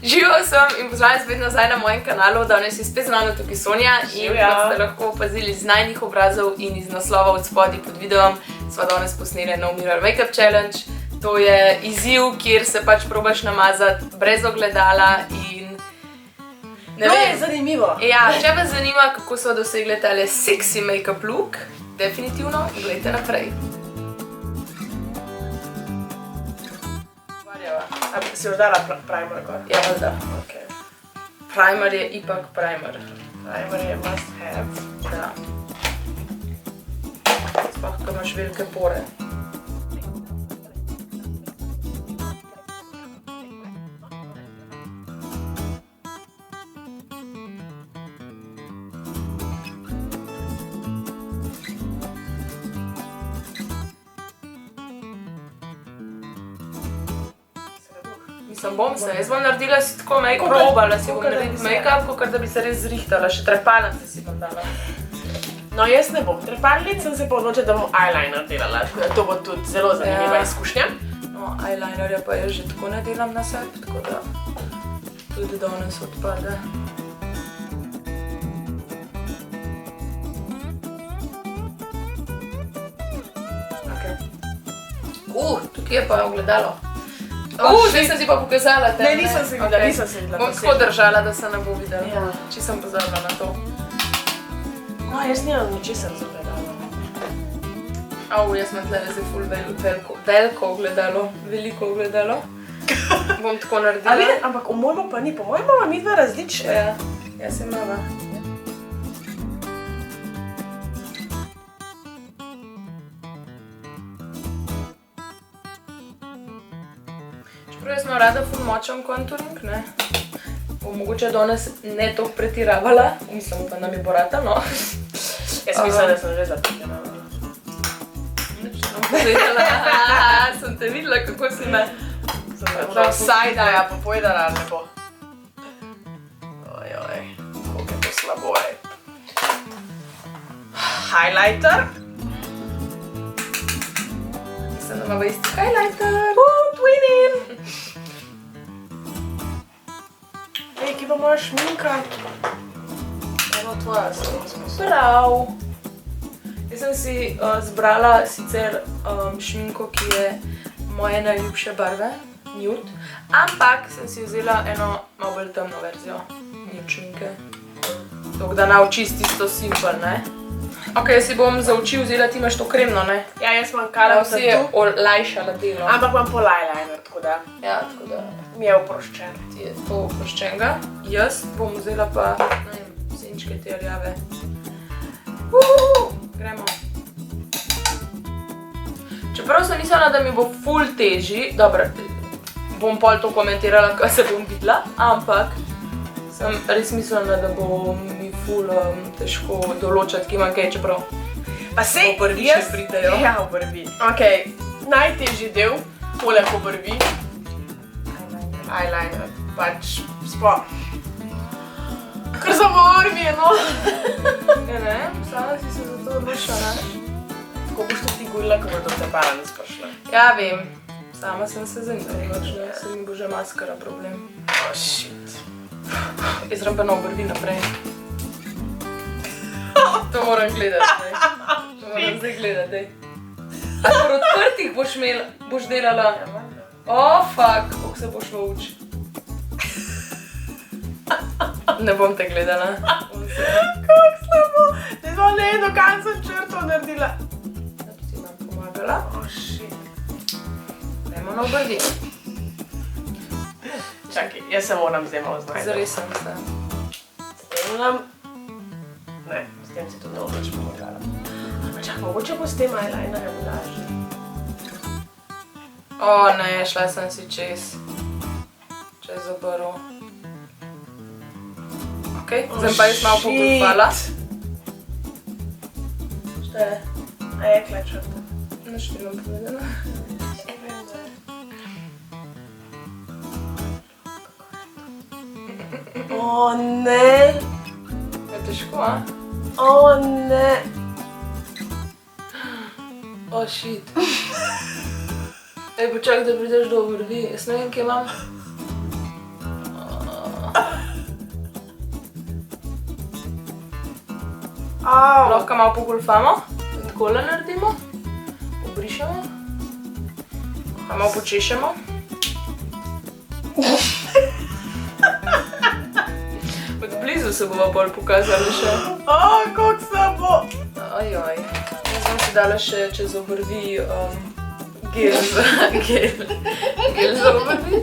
Živo sem in pozdravljam spet nazaj na mojem kanalu, danes je spet z mano tukaj Sonja in kot ste lahko opazili z najnih obrazov in iz naslova od spodaj pod videom, sva danes posneli nov Mirror Makeup Challenge. To je izziv, kjer se pač probaš namazati brez ogledala in ne vem. To je zanimivo. Ja, če vas zanima, kako sva dosegli tale sexy make-up look, definitivno gledajte naprej. Si už dala primer gor? Ja, da. Ok. Primer je ipak primer. Primer je must have. Da. Sploh, ko imaš velike pore. Jaz bom naredila si tako probala si bom narediti make-up, kakor da bi se res zrihtala, še trepalnice si bom dala. No, jaz ne bom trepalnic, sem se pa odločila, da bom eyeliner delala. To bo tudi zelo zanimiva izkušnja. No, eyelinerja pa jaz že tako ne delam na sebi, tako da tudi danes odpade. Tukaj je pa ogledalo. Zdaj sem si pa pokazala te. Ne, nisem se videla, nisem se videla. Bom tako držala, da se ne bo videla, če sem pozabila na to. No, jaz nimam ničesar z ogledalom. Jaz imam tle zdaj ful veliko ogledalo, veliko ogledalo. Bom tako naredila. Ampak v mojmu pa ni, po mojem imamo midva različne. Ja, jaz sem imala. Čeprav jaz imam rada ful močen contouring, ne. Bom mogoče danes ne toliko pretiravala, mislim, upam, da mi bo rata, no. Jaz mislim, da sem že zapretiravala. Nič ne bom povedala, sem te videla, kako si me... Side-eja popovedala, ne bo. Ojoj, koliko je to slabo, ej. Highlighter. Mislim, da imamo isti highlighter. Twinning! Ej, kje pa moja šminka? Eno tvoja sem. Prav. Jaz sem si zbrala sicer šminko, ki je moje najljubše barve, nude, ampak sem si vzela eno malo bolj temno verzijo nude šminke. Tako da na oči čisto simpel, ne? Ok, jaz si bom za oči vzela, ti imaš to kremno, ne? Ja, jaz imam Color Tattoo. Si je olajšala delo. Ampak imam pol eyeliner, tako da Ja, tako da mi je oproščen. ti je to oproščenega. Jaz bom vzela pa, ne vem, senčke te rjave. Gremo. Čeprav sem mislila, da mi bo ful težji, dobro, bom pol to komentirala, ko se bom videla, ampak sem res mislila, da bo mi ful težko določati, ki imam kaj, čeprav Pa sej, obrvi še pridejo. Ja, obrvi. Ok, najtežji del, poleg obrvi, eyeliner, pač sploh. Kar zamormi, no. Ja, ne, sama si se za to odločila, ne? Tako boš to ti gojila, ko bodo trepalnic prišle. Ja, vem, sama sem se za njih odločila, se mi bo že maskara problem. Oh, shit. Jaz zram pa na obrvi naprej. To moram gledati, daj. To moram zdaj gledati, daj. A por odprtih boš delala? Fuck, koliko se boš šlo uči. Ne bom te gledala. Kako slabo. Zdaj smo ne do konca črto naredila. Da bi ti nam pomagala. Oh, shit. Gremo na obrvi. Čakaj, jaz se moram zdaj malo znajti. Zares sem se. Stemlam. Ne, s tem si to ne odloč pomagala. Ampak čak, mogoče bo s tem eyelinerjem lažje. Ne, šla sem si čez obrv. Ok, zdaj pa jaz malo pogledala. Šta je? A je kle črta? Nič ti nam povedala. O ne. Je težko, a? O ne. Oh, shit. Ej, počakaj, da prideš do obrvi. Jaz ne vem, kje imam. Lahko malo pogolfamo, takole naredimo, obrišemo, malo počešemo. Od blizu se bomo bolj pokazali še. Kako se bo. Ajaj, jaz bom si dala še čez obrvi gel za obrvi.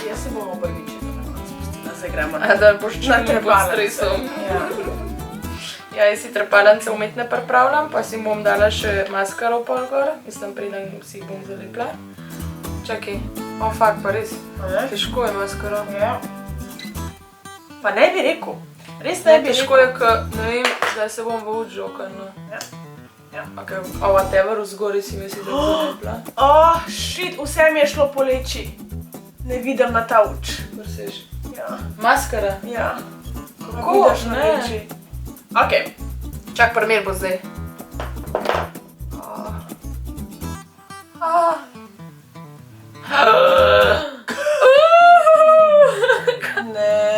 Jaz se bom obrvičila na koncu spustila, zdaj gremo Da boš čutil pod stresom. Ja, jaz si trepalence umetne pripravljam, pa si bom dala še maskaro pol gor. Mislim, preden si jih bom zalepila. Čakaj, fakt, pa res. Težko je maskaro. Ja. Pa ne bi rekel. Res ne bi rekel. Težko je, ker ne vem, zdaj se bom v uč žokala. Ja. Ok, whatever, vzgori si mi si da zalepila. Shit, vse mi je šlo po leči. Ne vidim na ta uč. Vrsiš. Ja. Maskara? Ja. Kako? Vidiš na Ne. leči. Ok. Čak, primer bo zdaj.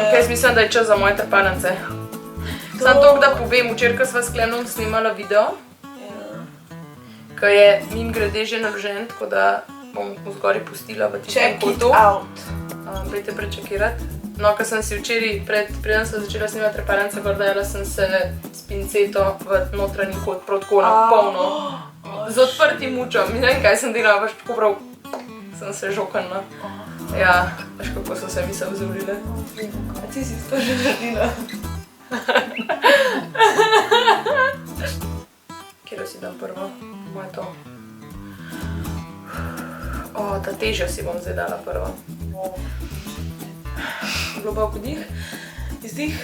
Ok, jaz mislim, da je čas za moje trepalence. Samo toliko, da povem, včeraj, ko sva s Klemnom snimala video, ko je mimogrede že naložen, tako da bom vzgori pustila v tistem Check it kotu. out. Dajte prečekirati. No, ko sem si včeraj, preden sem začela snimati trepalence, dajala sem se s pinceto v notranji kot protko na polno. Z odprtim mučom. Ne vem, kaj sem delala, pač tako prav sem se žokala. Ja, veš kako so se mi se vzulile. A ti si to že naredila? Kjero si dam prvo? Moje to. Ta težjo si bom zdaj dala prvo. Globok vdih, izdih.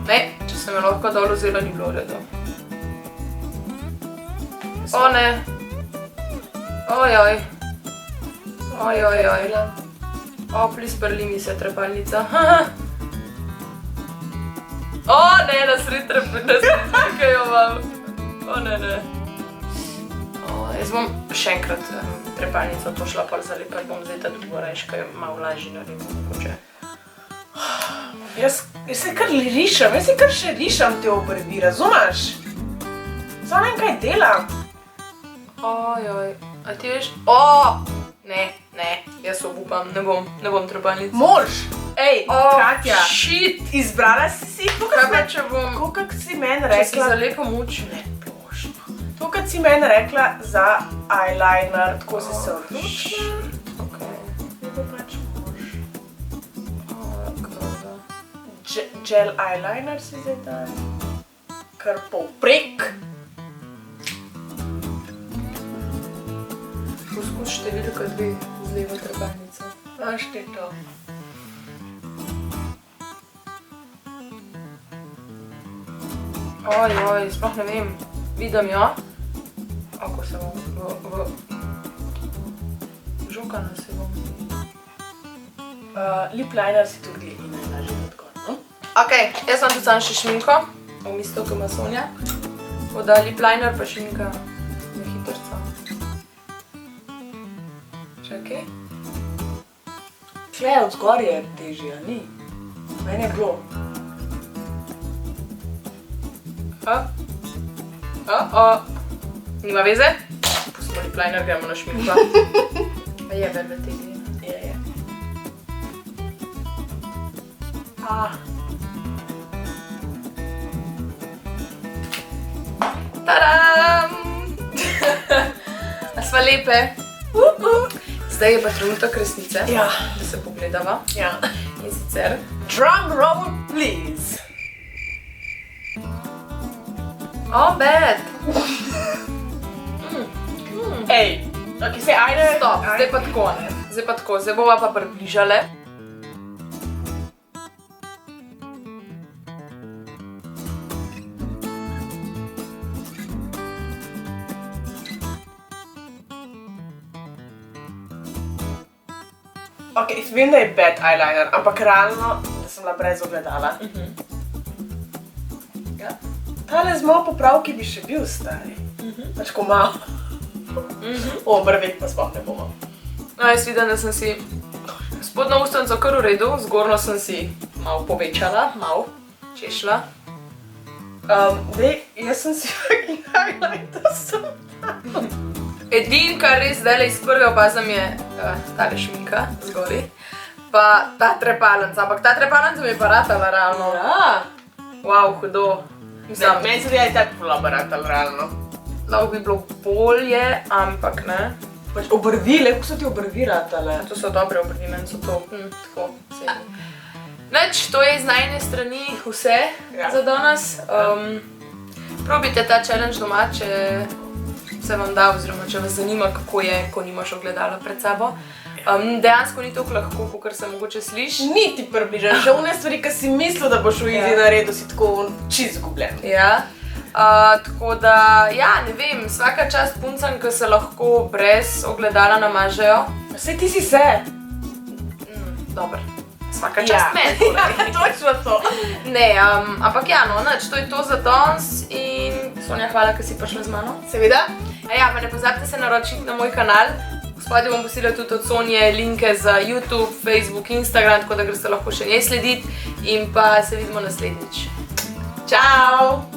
Ne, če sem jo lahko dol vzela, ni bilo v redu. O ne. Ojoj. Ojojoj. Plis prli mi se trepalnica. O ne, nasred trepikajo vam. O ne, ne. Jaz bom še enkrat trepalnico to šla pol zalepati, bom zdaj ta drugo reč, kaj je malo lažji narediti, mogoče. Jaz se kar rišam, jaz se kar še rišam te obrvi, razumeš? Samo vem, kaj delam. Ojoj, a ti veš? Ne, jaz obupam, ne bom trepalnic. Mož! Ej, Katja, Shit! izbrala si to, Kaj pa, če bom... kak si meni Če si rekla, zalepam uč? ne boš. To, kak si meni rekla za eyeliner, tako si se odločila. Okej. Ne bo pač mož. Groza. Gel eyeliner si zdaj daj. Kar povprek. Poskus številka 2 z levo trepalnico. Znaš ti to. Ojoj, sploh ne vem. Vidim jo. Ko se bom žokana se bom. Lip liner si tudi najlažje odgor, no? Ok, jaz vam tudi sam še šminko. Bom isto, ko ima Sonja. Voda lip liner pa šminka na hitrca. Čakaj. Tle odgor je težje, ni? Meni je bilo. Nima veze? Pustimo lip liner, gremo na šminko. A je velvet tegi? Je. Tadam! A sva lepe? Zdaj je pa trenutek resnice, Ja. da se pogledava. Ja. In sicer... Drum roll, please. Bad! Ej, ok, se ajde. Stop, zdaj pa tako, ne? Zdaj pa tako, zdaj bova pa približale. Ok, vem, da je bad eyeliner, ampak realno, da sem bila brez ogledala. Ja. Tale z malo popravki bi še bil stari. Pač ko malo. Obrvek pa sploh ne bomo. No, jaz vidim, da sem si spodnjo ustnico kar v redu, zgornjo sem si malo povečala, malo češla. Jaz sem si fucking highlighter sem. Edin, kar res zdajle iz prve opazam je tale šminka zgori, pa ta trepalnic, ampak ta trepalnica mi je pa ratala realno. Ja. Wow, hudo. Meni se je tako fulaba ratala realno. Lahko bi bilo bolje, ampak ne. Pač obrvi, lepo so ti obrvi ratale. To so dobre obrvi, meni so to tako vse. Nič, to je iz najne strani vse za danes. Probajte ta challenge doma, če se vam da, oziroma če vas zanima, kako je, ko nimaš ogledala pred sabo. Dejansko ni tako lahko, kakor se mogoče sliši. Niti približno, še one stvari, ki si mislil, da boš v easy naredil, si tako čisto izgubljen. Ja. Tako da, ja, ne vem, vsaka čast puncam, ki se lahko brez ogledala namažejo. Saj ti si se. Dober. Vsaka čast meni, torej. Točno to. Ne, ampak ja, no, nič, to je to za danes in Sonja, hvala, ker si prišla z mano. Seveda. Ja, pa ne pozabite se naročiti na moj kanal. Spodaj bom posila tudi od Sonje linke za YouTube, Facebook, Instagram, tako da greste lahko še njej slediti in pa se vidimo naslednjič. Čau!